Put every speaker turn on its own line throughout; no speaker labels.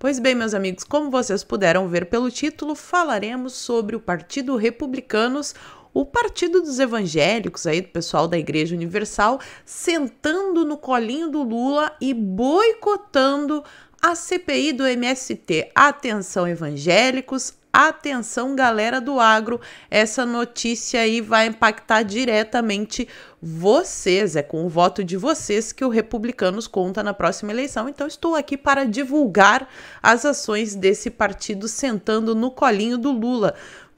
Pois bem, meus amigos, como vocês puderam ver pelo título, falaremos sobre o Partido Republicanos, o partido dos evangélicos, aí do pessoal da Igreja Universal, sentando no colinho do Lula e boicotando a CPI do MST. Atenção, evangélicos, atenção, galera do agro, essa notícia aí vai impactar diretamente vocês, é com o voto de vocês que o Republicanos conta na próxima eleição. Então estou aqui para divulgar as ações desse partido sentando no colinho do Lula.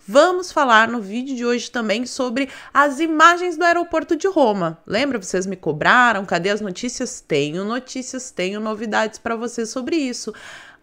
Vamos falar no vídeo de hoje também sobre as imagens do aeroporto de Roma. Lembra? Vocês me cobraram? Cadê as notícias? Tenho notícias, tenho novidades para vocês sobre isso.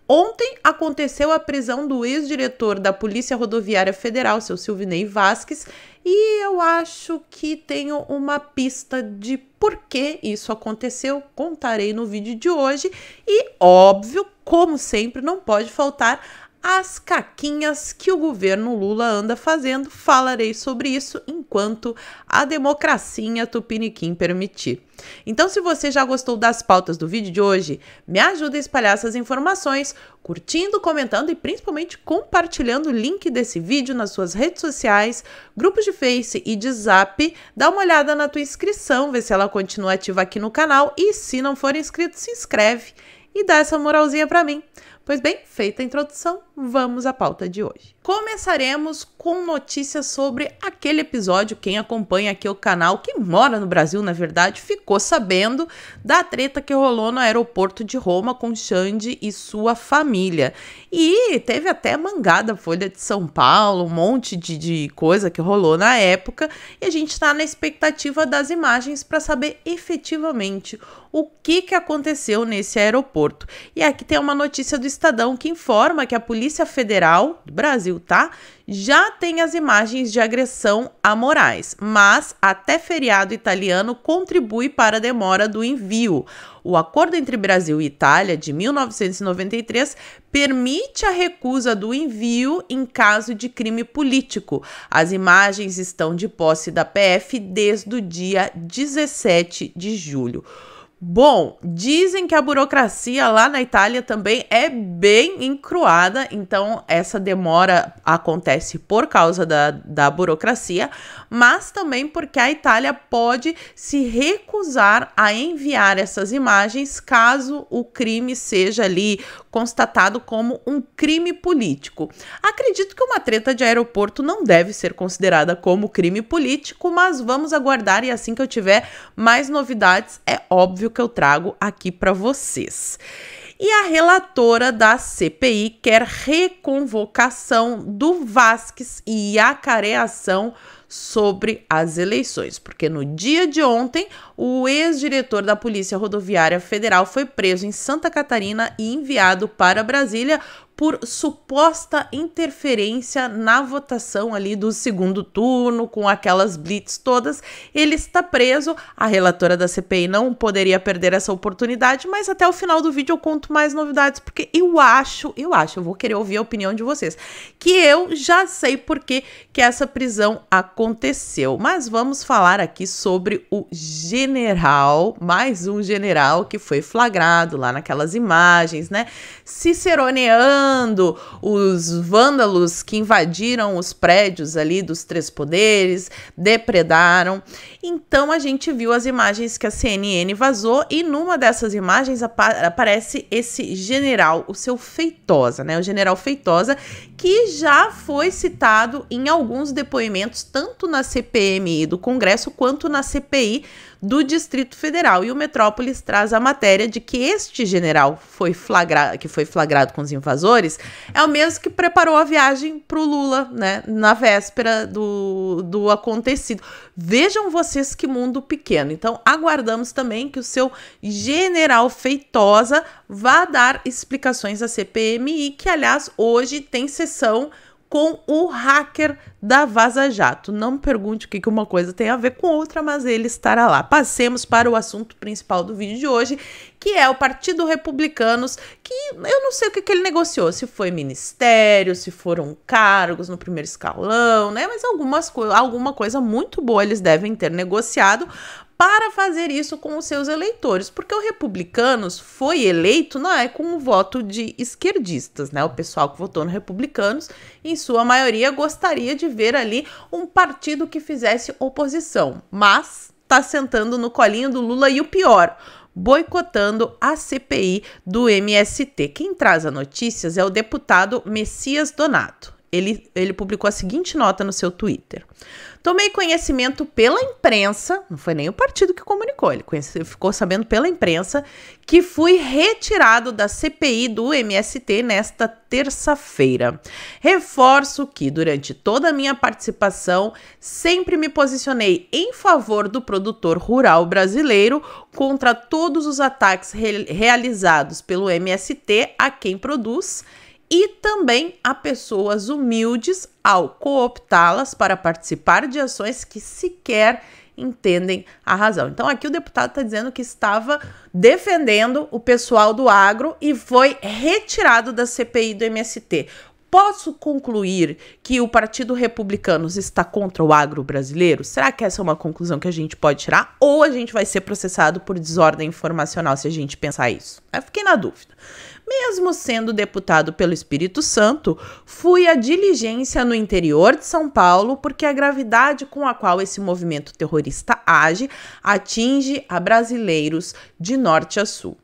Ontem aconteceu a prisão do ex-diretor da Polícia Rodoviária Federal, seu Silvinei Vasquez, e eu acho que tenho uma pista de por que isso aconteceu, contarei no vídeo de hoje. E, óbvio, como sempre, não pode faltar as caquinhas que o governo Lula anda fazendo. Falarei sobre isso enquanto a democracia tupiniquim permitir. Então, se você já gostou das pautas do vídeo de hoje, me ajuda a espalhar essas informações, curtindo, comentando e principalmente compartilhando o link desse vídeo nas suas redes sociais, grupos de Face e de Zap. Dá uma olhada na tua inscrição, vê se ela continua ativa aqui no canal e, se não for inscrito, se inscreve e dá essa moralzinha pra mim. Pois bem, feita a introdução, vamos à pauta de hoje. Começaremos com notícias sobre aquele episódio. Quem acompanha aqui o canal, que mora no Brasil, na verdade, ficou sabendo da treta que rolou no aeroporto de Roma com Xande e sua família. E teve até mangada Folha de São Paulo, um monte de coisa que rolou na época. E a gente está na expectativa das imagens para saber efetivamente o que aconteceu nesse aeroporto. E aqui tem uma notícia do Estadão que informa que a Polícia Federal do Brasil, tá, já tem as imagens de agressão a Moraes, mas até feriado italiano contribui para a demora do envio. O acordo entre Brasil e Itália de 1993 permite a recusa do envio em caso de crime político. As imagens estão de posse da PF desde o dia 17 de julho. Bom, dizem que a burocracia lá na Itália também é bem encruada, então essa demora acontece por causa da burocracia, mas também porque a Itália pode se recusar a enviar essas imagens caso o crime seja ali constatado como um crime político. Acredito que uma treta de aeroporto não deve ser considerada como crime político, mas vamos aguardar e assim que eu tiver mais novidades, é óbvio que eu trago aqui para vocês. E a relatora da CPI quer reconvocação do Vasquez e acareação sobre as eleições, porque no dia de ontem o ex-diretor da Polícia Rodoviária Federal foi preso em Santa Catarina e enviado para Brasília por suposta interferência na votação ali do segundo turno, com aquelas blitz todas. Ele está preso, a relatora da CPI não poderia perder essa oportunidade, mas até o final do vídeo eu conto mais novidades, porque eu vou querer ouvir a opinião de vocês, que eu já sei por que essa prisão aconteceu. Mas vamos falar aqui sobre o general, mais um general que foi flagrado lá naquelas imagens, né, ciceroneando os vândalos que invadiram os prédios ali dos Três Poderes, depredaram. Então a gente viu as imagens que a CNN vazou e numa dessas imagens aparece esse general, o seu Feitosa, né? O general Feitosa, que já foi citado em alguns depoimentos, tanto na CPMI do Congresso quanto na CPI do Distrito Federal. E o Metrópolis traz a matéria de que este general que foi flagrado com os invasores é o mesmo que preparou a viagem para o Lula, né, na véspera do acontecido. Vejam vocês que mundo pequeno. Então, aguardamos também que o seu general Feitosa vá dar explicações à CPMI, que, aliás, hoje tem sessão com o hacker da Vaza Jato. Não me pergunte o que uma coisa tem a ver com outra, mas ele estará lá. Passemos para o assunto principal do vídeo de hoje, que é o Partido Republicanos, que eu não sei o que ele negociou, se foi ministério, se foram cargos no primeiro escalão, né? Mas alguma coisa muito boa eles devem ter negociado para fazer isso com os seus eleitores, porque o Republicanos foi eleito, não é com o voto de esquerdistas, né? O pessoal que votou no Republicanos, em sua maioria, gostaria de ver ali um partido que fizesse oposição, mas tá sentando no colinho do Lula e o pior, boicotando a CPI do MST. Quem traz as notícias é o deputado Messias Donato. Ele publicou a seguinte nota no seu Twitter. Tomei conhecimento pela imprensa, não foi nem o partido que comunicou, ele ficou sabendo pela imprensa, que fui retirado da CPI do MST nesta terça-feira. Reforço que, durante toda a minha participação, sempre me posicionei em favor do produtor rural brasileiro contra todos os ataques realizados pelo MST a quem produz, e também a pessoas humildes ao cooptá-las para participar de ações que sequer entendem a razão. Então aqui o deputado está dizendo que estava defendendo o pessoal do agro e foi retirado da CPI do MST. Posso concluir que o Partido Republicano está contra o agro brasileiro? Será que essa é uma conclusão que a gente pode tirar? Ou a gente vai ser processado por desordem informacional se a gente pensar isso? Eu fiquei na dúvida. Mesmo sendo deputado pelo Espírito Santo, fui à diligência no interior de São Paulo porque a gravidade com a qual esse movimento terrorista age atinge a brasileiros de norte a sul.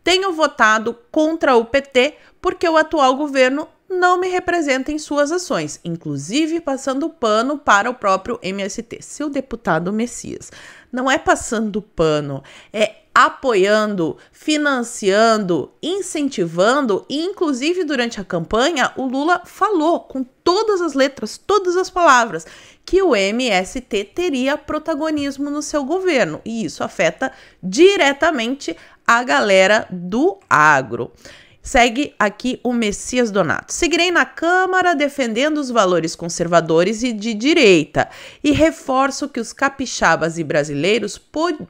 Tenho votado contra o PT porque o atual governo não me representa em suas ações, inclusive passando pano para o próprio MST. Seu deputado Messias, não é passando pano, é apoiando, financiando, incentivando e inclusive durante a campanha o Lula falou com todas as letras, todas as palavras que o MST teria protagonismo no seu governo e isso afeta diretamente a galera do agro. Segue aqui o Messias Donato. Seguirei na Câmara defendendo os valores conservadores e de direita e reforço que os capixabas e brasileiros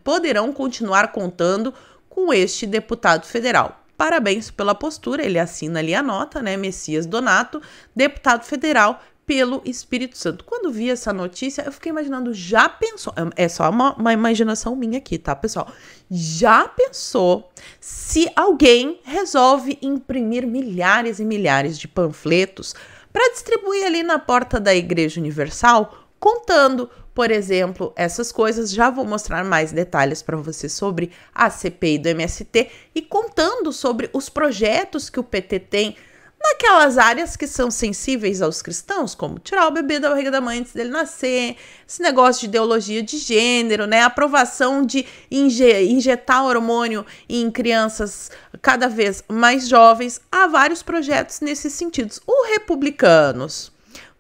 poderão continuar contando com este deputado federal. Parabéns pela postura, ele assina ali a nota, né? Messias Donato, deputado federal pelo Espírito Santo. Quando vi essa notícia, eu fiquei imaginando, já pensou, é só uma imaginação minha aqui, tá, pessoal? Já pensou se alguém resolve imprimir milhares e milhares de panfletos para distribuir ali na porta da Igreja Universal, contando, por exemplo, essas coisas? Já vou mostrar mais detalhes para vocês sobre a CPI do MST e contando sobre os projetos que o PT tem naquelas áreas que são sensíveis aos cristãos, como tirar o bebê da barriga da mãe antes dele nascer, esse negócio de ideologia de gênero, né? A aprovação de injetar hormônio em crianças cada vez mais jovens. Há vários projetos nesses sentidos. O Republicanos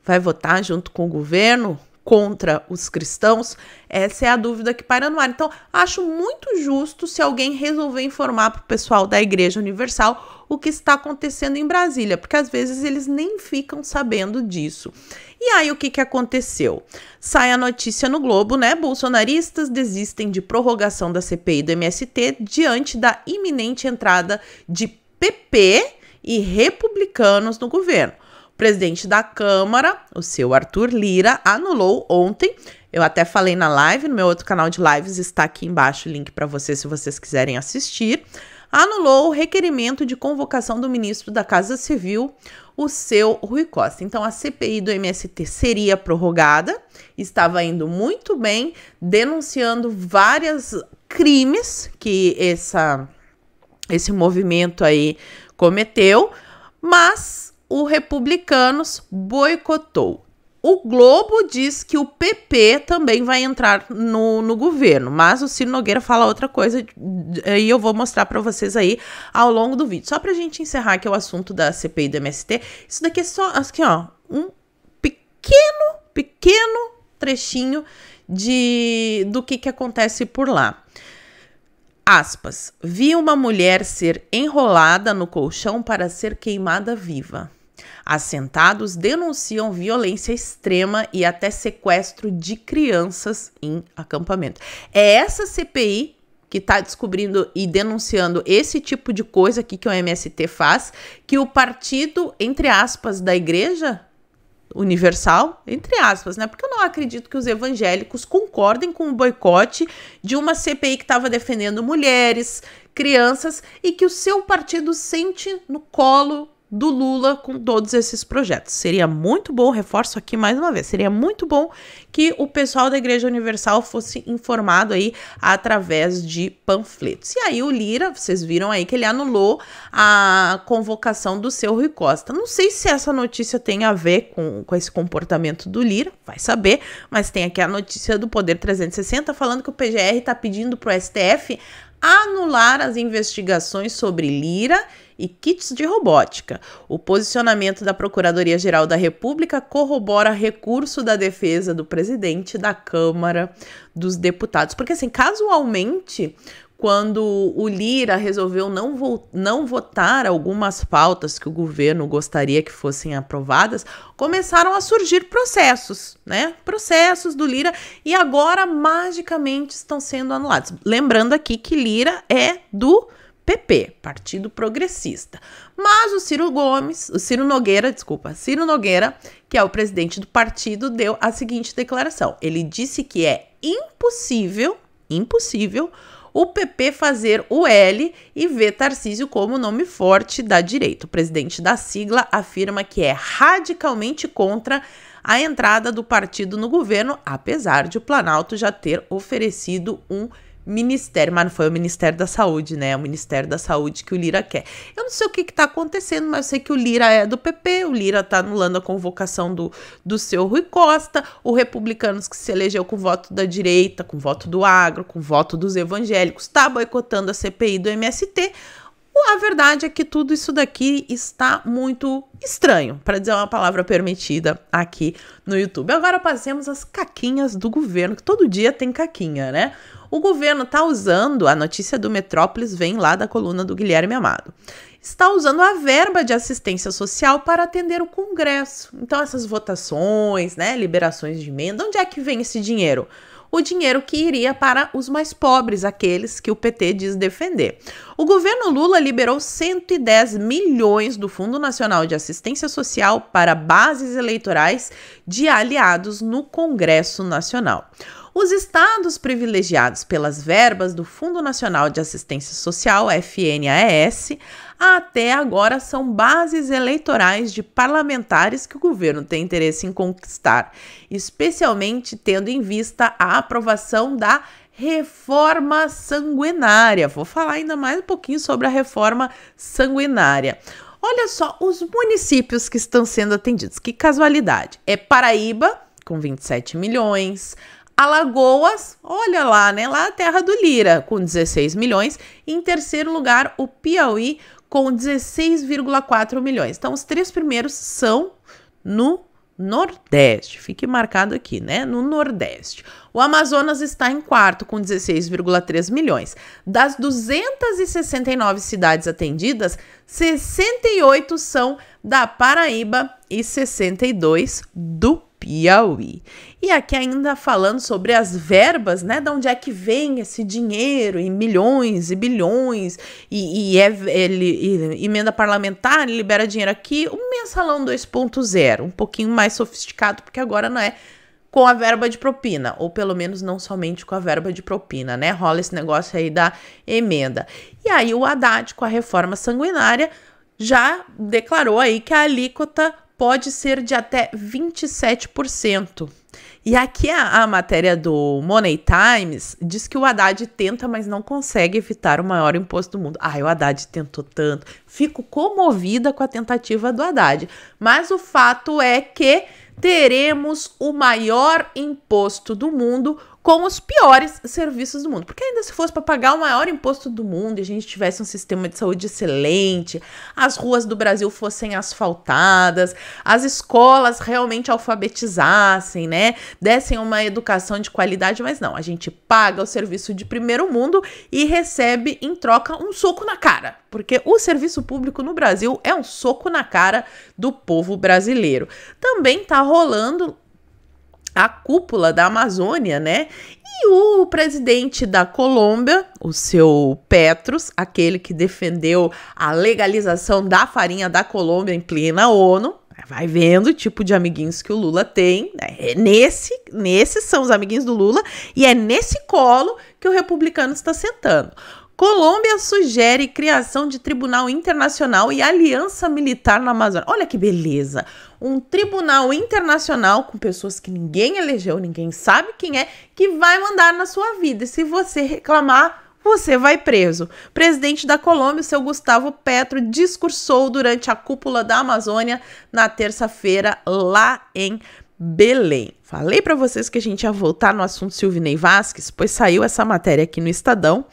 vai votar junto com o governo contra os cristãos? Essa é a dúvida que paira no ar. Então, acho muito justo se alguém resolver informar para o pessoal da Igreja Universal o que está acontecendo em Brasília, porque às vezes eles nem ficam sabendo disso. E aí, o que aconteceu? Sai a notícia no Globo, né? Bolsonaristas desistem de prorrogação da CPI do MST diante da iminente entrada de PP e republicanos no governo. O presidente da Câmara, o seu Arthur Lira, anulou ontem, eu até falei na live, no meu outro canal de lives, está aqui embaixo o link para vocês se vocês quiserem assistir, anulou o requerimento de convocação do ministro da Casa Civil, o seu Rui Costa. Então, a CPI do MST seria prorrogada, estava indo muito bem, denunciando vários crimes que esse movimento aí cometeu, mas o Republicanos boicotou. O Globo diz que o PP também vai entrar no governo, mas o Ciro Nogueira fala outra coisa e eu vou mostrar para vocês aí ao longo do vídeo. Só pra gente encerrar aqui o assunto da CPI do MST, isso daqui é só, aqui ó, um pequeno trechinho do que acontece por lá. Aspas, vi uma mulher ser enrolada no colchão para ser queimada viva. Assentados denunciam violência extrema e até sequestro de crianças em acampamento. É essa CPI que está descobrindo e denunciando esse tipo de coisa aqui que o MST faz, que o partido, entre aspas, da igreja universal, entre aspas, né? Porque eu não acredito que os evangélicos concordem com o boicote de uma CPI que estava defendendo mulheres, crianças e que o seu partido sente no colo do Lula com todos esses projetos. Seria muito bom, reforço aqui mais uma vez, seria muito bom que o pessoal da Igreja Universal fosse informado aí através de panfletos. E aí o Lira, vocês viram aí que ele anulou a convocação do seu Rui Costa. Não sei se essa notícia tem a ver com esse comportamento do Lira, vai saber, mas tem aqui a notícia do Poder 360 falando que o PGR está pedindo para o STF anular as investigações sobre Lira e kits de robótica. O posicionamento da Procuradoria-Geral da República corrobora recurso da defesa do presidente da Câmara dos Deputados. Porque, assim, casualmente, quando o Lira resolveu não votar algumas pautas que o governo gostaria que fossem aprovadas, começaram a surgir processos, né? Processos do Lira e agora magicamente estão sendo anulados. Lembrando aqui que Lira é do PP, Partido Progressista. Mas o Ciro Nogueira, que é o presidente do partido, deu a seguinte declaração. Ele disse que é impossível o PP fazer o L e ver Tarcísio como nome forte da direita. O presidente da sigla afirma que é radicalmente contra a entrada do partido no governo, apesar de o Planalto já ter oferecido um ministério, mas não foi o Ministério da Saúde, né? É o Ministério da Saúde que o Lira quer. Eu não sei o que tá acontecendo, mas eu sei que o Lira é do PP, o Lira tá anulando a convocação do seu Rui Costa, o Republicanos que se elegeu com voto da direita, com voto do agro, com voto dos evangélicos, tá boicotando a CPI do MST. A verdade é que tudo isso daqui está muito estranho, para dizer uma palavra permitida aqui no YouTube. Agora passemos às caquinhas do governo, que todo dia tem caquinha, né? O governo está usando, a notícia do Metrópolis vem lá da coluna do Guilherme Amado, está usando a verba de assistência social para atender o Congresso. Então essas votações, né, liberações de emenda, onde é que vem esse dinheiro? O dinheiro que iria para os mais pobres, aqueles que o PT diz defender. O governo Lula liberou 110 milhões do Fundo Nacional de Assistência Social para bases eleitorais de aliados no Congresso Nacional. Os estados privilegiados pelas verbas do Fundo Nacional de Assistência Social, FNAS, até agora são bases eleitorais de parlamentares que o governo tem interesse em conquistar, especialmente tendo em vista a aprovação da reforma sanguinária. Vou falar ainda mais um pouquinho sobre a reforma sanguinária. Olha só os municípios que estão sendo atendidos, que casualidade. É Paraíba, com 27 milhões, Alagoas, olha lá, né? Lá a terra do Lira, com 16 milhões. E em terceiro lugar, o Piauí, com 16,4 milhões. Então, os três primeiros são no Nordeste. Fique marcado aqui, né? No Nordeste. O Amazonas está em quarto, com 16,3 milhões. Das 269 cidades atendidas, 68 são da Paraíba e 62 do Piauí. E aqui ainda falando sobre as verbas, né? De onde é que vem esse dinheiro em milhões e bilhões e emenda parlamentar, ele libera dinheiro aqui, o mensalão 2.0, um pouquinho mais sofisticado, porque agora não é com a verba de propina, ou pelo menos não somente com a verba de propina, né? Rola esse negócio aí da emenda. E aí o Haddad, com a reforma sanguinária, já declarou aí que a alíquota pode ser de até 27%. E aqui a matéria do Money Times diz que o Haddad tenta, mas não consegue evitar o maior imposto do mundo. O Haddad tentou tanto. Fico comovida com a tentativa do Haddad. Mas o fato é que teremos o maior imposto do mundo com os piores serviços do mundo. Porque ainda se fosse para pagar o maior imposto do mundo e a gente tivesse um sistema de saúde excelente, as ruas do Brasil fossem asfaltadas, as escolas realmente alfabetizassem, né? Dessem uma educação de qualidade, mas não, a gente paga o serviço de primeiro mundo e recebe em troca um soco na cara. Porque o serviço público no Brasil é um soco na cara do povo brasileiro. Também tá rolando a cúpula da Amazônia, né? E o presidente da Colômbia, o seu Petros, aquele que defendeu a legalização da farinha da Colômbia em plena ONU, Vai vendo o tipo de amiguinhos que o Lula tem, né? Nesses são os amiguinhos do Lula, e é nesse colo que o republicano está sentando. Colômbia sugere criação de tribunal internacional e aliança militar na Amazônia. Olha que beleza! Um tribunal internacional com pessoas que ninguém elegeu, ninguém sabe quem é, que vai mandar na sua vida. E se você reclamar, você vai preso. O presidente da Colômbia, o seu Gustavo Petro, discursou durante a cúpula da Amazônia na terça-feira lá em Belém. Falei para vocês que a gente ia voltar no assunto Silvinei Vasquez, pois saiu essa matéria aqui no Estadão,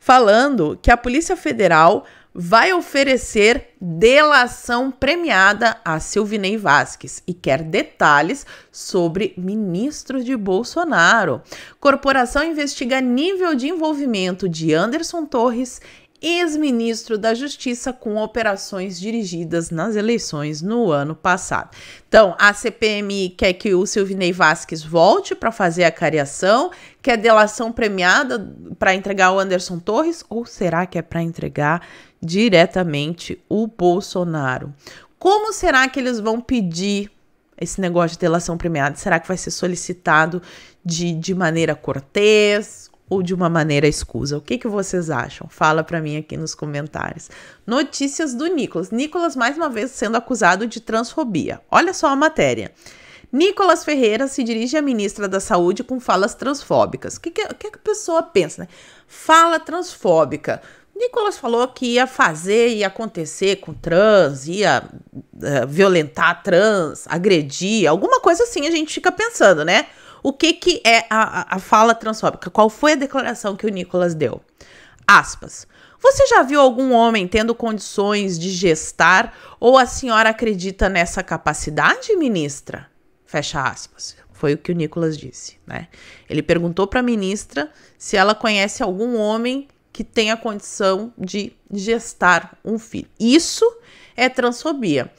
falando que a Polícia Federal vai oferecer delação premiada a Silvinei Vasquez e quer detalhes sobre ministro de Bolsonaro. Corporação investiga nível de envolvimento de Anderson Torres, ex-ministro da Justiça, com operações dirigidas nas eleições no ano passado. Então, a CPMI quer que o Silvinei Vasquez volte para fazer a cariação, quer delação premiada para entregar o Anderson Torres, ou será que é para entregar diretamente o Bolsonaro? Como será que eles vão pedir esse negócio de delação premiada? Será que vai ser solicitado de maneira cortês ou de uma maneira escusa? O que vocês acham? Fala para mim aqui nos comentários. Notícias do Nicolas. Nicolas, mais uma vez, sendo acusado de transfobia. Olha só a matéria. Nicolas Ferreira se dirige à ministra da Saúde com falas transfóbicas. O que a pessoa pensa, né? Fala transfóbica. Nicolas falou que ia acontecer com trans, ia violentar trans, agredir, alguma coisa assim, a gente fica pensando, né? O que é a fala transfóbica? Qual foi a declaração que o Nicolas deu? Aspas. Você já viu algum homem tendo condições de gestar ou a senhora acredita nessa capacidade, ministra? Fecha aspas. Foi o que o Nicolas disse, né? Ele perguntou para a ministra se ela conhece algum homem que tenha condição de gestar um filho. Isso é transfobia.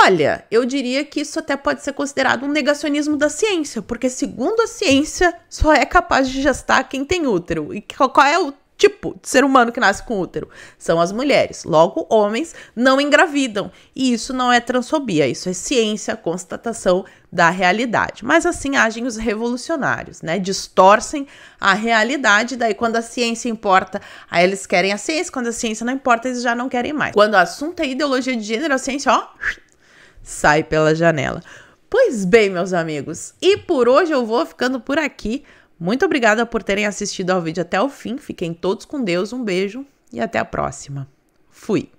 Olha, eu diria que isso até pode ser considerado um negacionismo da ciência, porque segundo a ciência, só é capaz de gestar quem tem útero. E qual é o tipo de ser humano que nasce com útero? São as mulheres. Logo, homens não engravidam. E isso não é transfobia, isso é ciência, constatação da realidade. Mas assim agem os revolucionários, né? Distorcem a realidade, daí quando a ciência importa, aí eles querem a ciência, quando a ciência não importa, eles já não querem mais. Quando o assunto é ideologia de gênero, a ciência, ó, sai pela janela. Pois bem, meus amigos, e por hoje eu vou ficando por aqui. Muito obrigada por terem assistido ao vídeo até o fim. Fiquem todos com Deus, um beijo e até a próxima. Fui!